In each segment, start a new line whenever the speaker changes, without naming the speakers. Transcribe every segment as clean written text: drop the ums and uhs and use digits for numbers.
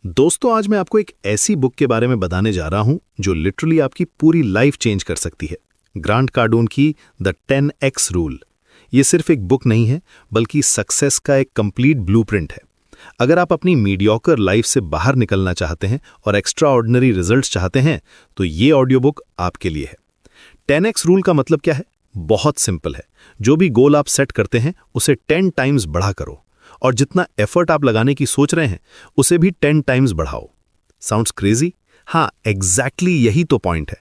दोस्तों, आज मैं आपको एक ऐसी बुक के बारे में बताने जा रहा हूं जो लिटरली आपकी पूरी लाइफ चेंज कर सकती है। ग्रांट कार्डोन की द 10x रूल। ये सिर्फ एक बुक नहीं है, बल्कि सक्सेस का एक कंप्लीट ब्लूप्रिंट है। अगर आप अपनी मीडियोकर लाइफ से बाहर निकलना चाहते हैं और एक्स्ट्रा ऑर्डिनरी रिजल्ट्स चाहते हैं, तो ये ऑडियो बुक आपके लिए है। 10x रूल का मतलब क्या है? बहुत सिंपल है। जो भी गोल आप सेट करते हैं उसे 10 टाइम्स बढ़ा करो, और जितना एफर्ट आप लगाने की सोच रहे हैं उसे भी 10 टाइम्स बढ़ाओ। Sounds crazy? हाँ, एग्जैक्टली यही तो पॉइंट है।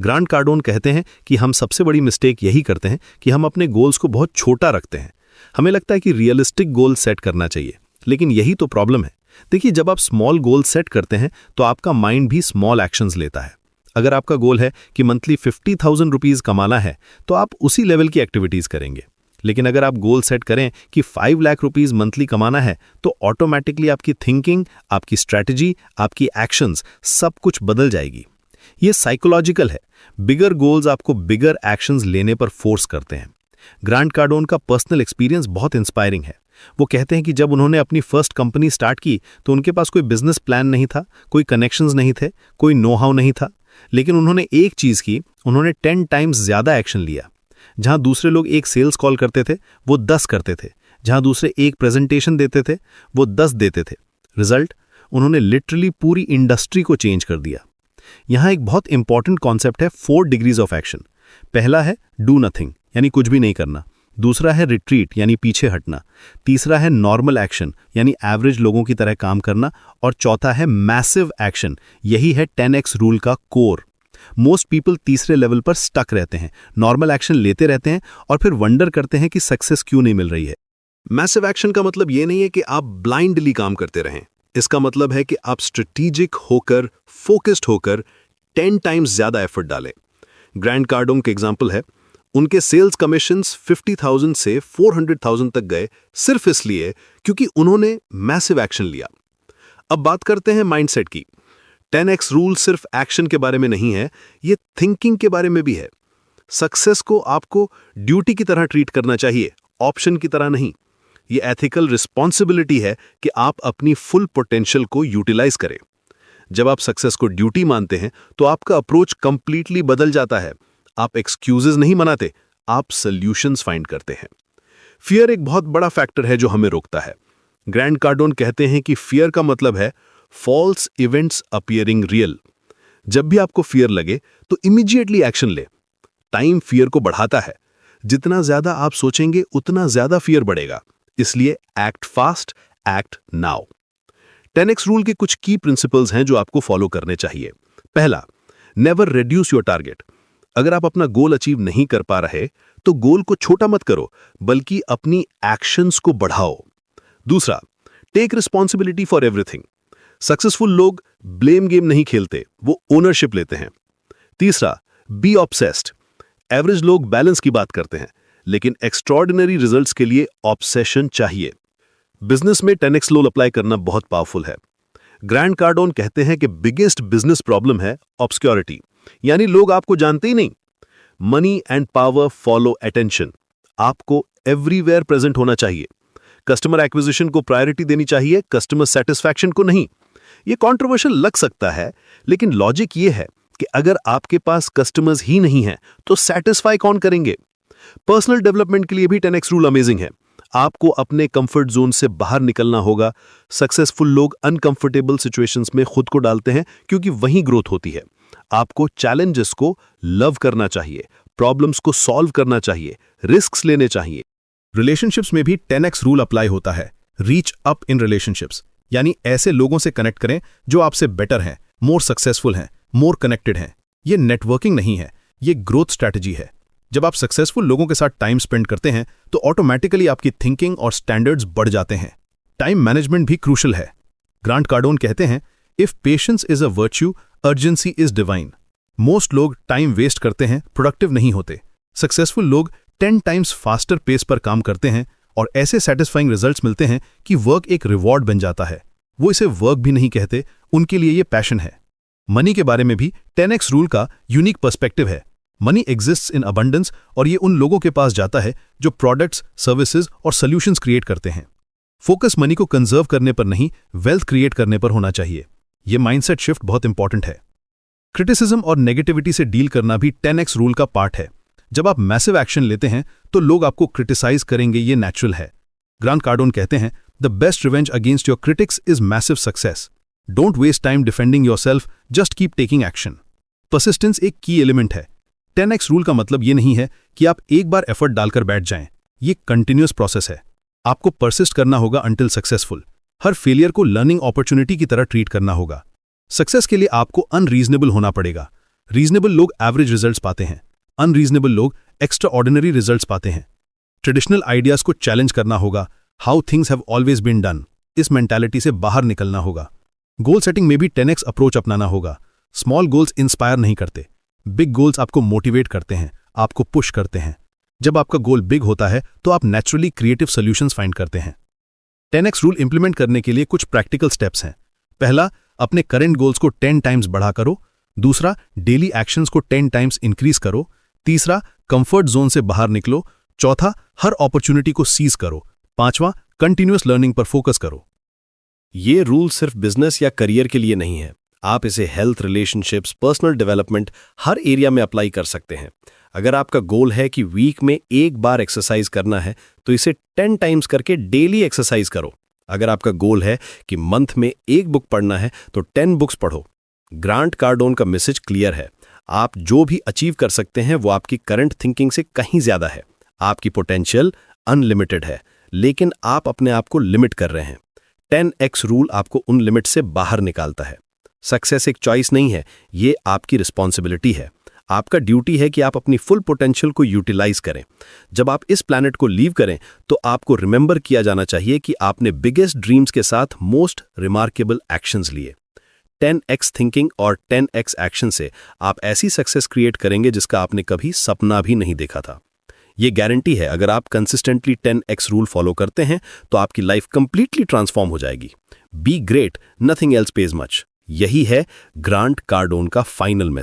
ग्रांट कार्डोन कहते हैं कि हम सबसे बड़ी मिस्टेक यही करते हैं कि हम अपने गोल्स को बहुत छोटा रखते हैं। हमें लगता है कि रियलिस्टिक गोल सेट करना चाहिए, लेकिन यही तो प्रॉब्लम है। देखिए, जब आप स्मॉल गोल सेट करते हैं तो आपका माइंड भी स्मॉल एक्शंस लेता है। अगर आपका गोल है कि मंथली 50,000 रुपीज कमाना है, तो आप उसी लेवल की एक्टिविटीज करेंगे। लेकिन अगर आप गोल सेट करें कि 5 लाख रुपीज मंथली कमाना है, तो ऑटोमेटिकली आपकी थिंकिंग, आपकी स्ट्रैटेजी, आपकी एक्शंस सब कुछ बदल जाएगी। ये साइकोलॉजिकल है। बिगर गोल्स आपको बिगर एक्शंस लेने पर फोर्स करते हैं। ग्रांट कार्डोन का पर्सनल एक्सपीरियंस बहुत इंस्पायरिंग है। वो कहते हैं कि जब उन्होंने अपनी फर्स्ट कंपनी स्टार्ट की तो उनके पास कोई बिजनेस प्लान नहीं था, कोई कनेक्शंस नहीं थे, कोई नो हाउ नहीं था। लेकिन उन्होंने एक चीज की, उन्होंने 10 टाइम्स ज्यादा एक्शन लिया। जहां दूसरे लोग एक सेल्स कॉल करते थे, वो 10 करते थे। जहां दूसरे एक प्रेजेंटेशन देते थे, वो 10 देते थे। रिजल्ट? उन्होंने लिटरली पूरी इंडस्ट्री को चेंज कर दिया। यहां एक बहुत इंपॉर्टेंट कॉन्सेप्ट है 4 डिग्रीज ऑफ एक्शन। पहला है डू नथिंग, यानी कुछ भी नहीं करना। दूसरा है रिट्रीट, यानी पीछे हटना। तीसरा है नॉर्मल एक्शन, यानी एवरेज लोगों की तरह काम करना। और चौथा है मैसिव एक्शन। यही है 10x रूल का कोर। मोस्ट पीपल तीसरे लेवल पर स्टक रहते हैं, नॉर्मल एक्शन लेते रहते हैं और फिर वंडर करते हैं कि सक्सेस क्यों नहीं मिल रही है। मैसिव एक्शन का मतलब ये नहीं है कि आप ब्लाइंडली काम करते रहें। इसका मतलब है कि आप स्ट्रेटेजिक होकर, फोकस्ड होकर 10 टाइम्स ज्यादा एफर्ट डालें। ग्रांट कार्डोन के एग्जांपल है, उनके सेल्स कमीशंस 50,000 से 400,000 तक गए सिर्फ इसलिए क्योंकि उन्होंने मैसिव एक्शन लिया। अब बात करते हैं माइंडसेट की। 10x रूल सिर्फ एक्शन के बारे में नहीं है, ये थिंकिंग के बारे में भी है। सक्सेस को आपको ड्यूटी की तरह ट्रीट करना चाहिए, ऑप्शन की तरह नहीं। ये एथिकल रिस्पॉन्सिबिलिटी है कि आप अपनी फुल पोटेंशियल को यूटिलाइज करें। जब आप सक्सेस को ड्यूटी मानते हैं तो आपका अप्रोच कंप्लीटली बदल जाता है। आप एक्सक्यूजेस नहीं मनाते, आप सॉल्यूशंस फाइंड करते हैं। फियर एक बहुत बड़ा फैक्टर है जो हमें रोकता है। ग्रांट कार्डोन कहते हैं कि फियर का मतलब है फॉल्स इवेंट्स अपीयरिंग रियल। जब भी आपको फियर लगे तो इमीडिएटली एक्शन ले। टाइम फियर को बढ़ाता है। जितना ज्यादा आप सोचेंगे उतना ज्यादा फियर बढ़ेगा। इसलिए act fast, act now. 10x rule के कुछ की प्रिंसिपल्स हैं जो आपको फॉलो करने चाहिए। पहला, नेवर रिड्यूस योर टारगेट। अगर आप अपना गोल अचीव नहीं कर पा रहे तो गोल को छोटा मत करो, बल्कि अपनी एक्शंस को बढ़ाओ। दूसरा, take responsibility for everything. Successful लोग ब्लेम गेम नहीं खेलते, वो ओनरशिप लेते हैं। तीसरा, बी ऑब्सेस्ड। एवरेज लोग बैलेंस की बात करते हैं, लेकिन एक्स्ट्रॉर्डिनरी रिजल्ट्स के लिए ऑब्सेशन चाहिए। बिजनेस में 10x रूल अप्लाई करना बहुत पावरफुल है। ग्रांट कार्डोन कहते हैं कि बिगेस्ट बिजनेस प्रॉब्लम है ऑब्सक्योरिटी, यानी लोग आपको जानते ही नहीं। Money and power follow attention. आपको एवरीवेयर प्रेजेंट होना चाहिए। कस्टमर एक्विजिशन को प्रायोरिटी देनी चाहिए, कस्टमर सेटिस्फैक्शन को नहीं। ये कंट्रोवर्शियल लग सकता है, लेकिन लॉजिक ये है कि अगर आपके पास कस्टमर्स ही नहीं हैं तो सेटिस्फाई कौन करेंगे। पर्सनल डेवलपमेंट के लिए भी 10x रूल अमेजिंग है। आपको अपने कंफर्ट जोन से बाहर निकलना होगा। सक्सेसफुल लोग अनकंफर्टेबल सिचुएशंस में खुद को डालते हैं क्योंकि वहीं ग्रोथ होती है। आपको चैलेंजेस को लव करना चाहिए, प्रॉब्लम्स को सॉल्व करना चाहिए, रिस्क्स लेने चाहिए।
रिलेशनशिप्स में भी 10x रूल अप्लाई होता है। रीच अप इन रिलेशनशिप्स, यानी ऐसे लोगों से कनेक्ट करें जो आपसे बेटर हैं, मोर सक्सेसफुल हैं, मोर कनेक्टेड हैं। ये नेटवर्किंग नहीं है, ये ग्रोथ स्ट्रैटेजी है। जब आप सक्सेसफुल लोगों के साथ टाइम स्पेंड करते हैं तो ऑटोमेटिकली आपकी थिंकिंग और स्टैंडर्ड्स बढ़ जाते हैं। टाइम मैनेजमेंट भी क्रूशल है। ग्रांट कार्डोन कहते हैं, if patience is a virtue, urgency is divine. Most लोग टाइम वेस्ट करते हैं, प्रोडक्टिव नहीं होते। सक्सेसफुल लोग 10 टाइम्स फास्टर पेस पर काम करते हैं और ऐसे सेटिस्फाइंग रिजल्ट्स मिलते हैं कि वर्क एक रिवॉर्ड बन जाता है। वो इसे वर्क भी नहीं कहते, उनके लिए ये पैशन है। मनी के बारे में भी 10x रूल का यूनिक पर्सपेक्टिव है। मनी एग्जिस्ट्स इन अबंडेंस और ये उन लोगों के पास जाता है जो प्रोडक्ट्स, सर्विसेज और सॉल्यूशंस क्रिएट करते हैं। फोकस मनी को कंजर्व करने पर नहीं, वेल्थ क्रिएट करने पर होना चाहिए। ये माइंडसेट शिफ्ट बहुत इंपॉर्टेंट है। क्रिटिसिज्म और नेगेटिविटी से डील करना भी 10x रूल का पार्ट है। जब आप मैसिव एक्शन लेते हैं तो लोग आपको क्रिटिसाइज करेंगे, ये नेचुरल है। ग्रांट कार्डोन कहते हैं, the best revenge against your critics is massive success. Don't waste time defending yourself, just keep taking action. Persistence एक की एलिमेंट है। 10x रूल का मतलब ये नहीं है कि आप एक बार एफर्ट डालकर बैठ जाएं। ये कंटिन्यूअस प्रोसेस है। आपको परसिस्ट करना होगा अंटिल सक्सेसफुल। हर फेलियर को लर्निंग अपॉर्चुनिटी की तरह ट्रीट करना होगा। सक्सेस के लिए आपको अनरीजनेबल होना पड़ेगा। रीजनेबल लोग एवरेज रिजल्ट्स पाते हैं, अनरीजनेबल लोग एक्स्ट्रा ऑर्डिनरी रिजल्ट्स पाते हैं। ट्रेडिशनल आइडियाज को चैलेंज करना होगा, how things have always been done. इस मेंटालिटी से बाहर निकलना होगा। गोल सेटिंग में भी 10x अप्रोच अपनाना होगा। स्मॉल गोल्स इंस्पायर नहीं करते, बिग गोल्स आपको मोटिवेट करते हैं, आपको पुश करते हैं। जब आपका गोल बिग होता है तो आप नेचुरली क्रिएटिव सॉल्यूशंस फाइंड करते हैं। 10x रूल इंप्लीमेंट करने के लिए कुछ प्रैक्टिकल स्टेप्स हैं। पहला, अपने करंट गोल्स को 10 टाइम्स बढ़ा करो। दूसरा, डेली एक्शंस को 10 टाइम्स इंक्रीज करो। तीसरा, कंफर्ट जोन से बाहर निकलो। चौथा, हर अपॉर्चुनिटी को सीज करो। पांचवा, कंटिन्यूअस लर्निंग पर फोकस करो।
ये रूल सिर्फ बिजनेस या करियर के लिए नहीं है। आप इसे हेल्थ, रिलेशनशिप्स, पर्सनल डेवलपमेंट, हर एरिया में अप्लाई कर सकते हैं। अगर आपका गोल है कि वीक में एक बार एक्सरसाइज करना है तो इसे 10 टाइम्स करके डेली एक्सरसाइज करो। अगर आपका गोल है कि मंथ में एक बुक पढ़ना है तो 10 बुक्स पढ़ो। ग्रांट कार्डोन का मैसेज क्लियर है। आप जो भी अचीव कर सकते हैं वो आपकी करंट थिंकिंग से कहीं ज्यादा है। आपकी पोटेंशियल अनलिमिटेड है, लेकिन आप अपने आप को लिमिट कर रहे हैं। 10x रूल आपको उन लिमिट से बाहर निकालता है। सक्सेस एक चॉइस नहीं है, ये आपकी रिस्पॉन्सिबिलिटी है। आपका ड्यूटी है कि आप अपनी फुल पोटेंशियल को यूटिलाइज करें। जब आप इस प्लैनेट को लीव करें तो आपको रिमेंबर किया जाना चाहिए कि आपने बिगेस्ट ड्रीम्स के साथ मोस्ट रिमार्केबल एक्शंस लिए। 10x थिंकिंग और 10x एक्शन से आप ऐसी सक्सेस क्रिएट करेंगे जिसका आपने कभी सपना भी नहीं देखा था। ये गारंटी है, अगर आप कंसिस्टेंटली 10x रूल फॉलो करते हैं तो आपकी लाइफ कंप्लीटली ट्रांसफॉर्म हो जाएगी। Be great, nothing else page much. यही है ग्रांट कार्डोन का फाइनल मैसेज।